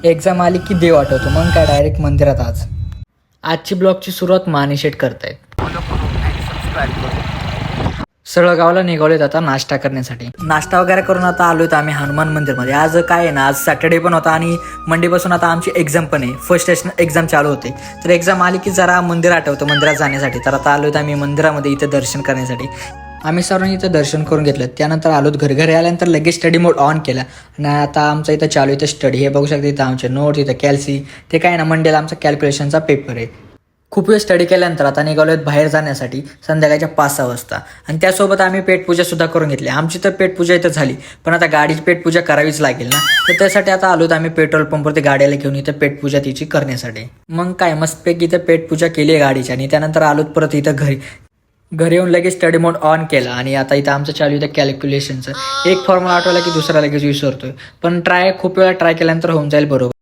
Exam आली की देव आठवतो, मग काय डायरेक्ट मंदिरात. आजची ब्लॉगची सुरुवात मानिशेट करतायत. सरळ गावाला निघालोत आता नाश्ता करण्यासाठी. नाश्ता वगैरे करून आता आलोत आम्ही हनुमान मंदिरमध्ये. आज काय आहे ना, आज सॅटर्डे पण होता आणि मंडेपासून आता आमची एक्झाम पण आहे. फर्स्ट एक्झाम चालू होते, तर एक्झाम आली की जरा मंदिर आठवतं मंदिरात जाण्यासाठी. तर आता आलोत आम्ही मंदिरामध्ये इथं दर्शन करण्यासाठी. आम्ही सर्वांनी इथं दर्शन करून घेतलं. त्यानंतर आलोत घरी आल्यानंतर लगेच स्टडी मोड ऑन केला आणि आता आमचा इथं चालू इथं स्टडी. हे बघू शकता इथं आमचे नोट्स, इथं कॅल्सी. ते काय ना, मंडेला आमचा कॅल्क्युलेशनचा पेपर आहे. खूप वेळ स्टडी केल्यानंतर आता निघालोत बाहेर जाण्यासाठी संध्याकाळच्या 5-6 वाजता. आणि त्यासोबत आम्ही पेटपूजासुद्धा करून घेतली. आमची तर पेटपूजा इथं झाली, पण आता गाडीची पेटपूजा करावीच लागेल ना, तर त्यासाठी आता आलोत आम्ही पेट्रोल पंपवरती गाड्याला घेऊन इथं पेटपूजा तिची करण्यासाठी. मग काय मस्तपैकी इथं पेटपूजा केली आहे गाडीची आणि त्यानंतर आलोत परत इथं घरी येऊन लगेच स्टडी मोड ऑन केला. आणि आता इथं आमचं चालू इथं कॅल्क्युलेशनचं. एक फॉर्म्युला आठवला की दुसरा लगेच विसरतोय, पण खूप वेळा ट्राय केल्यानंतर होऊन जाईल बरोबर.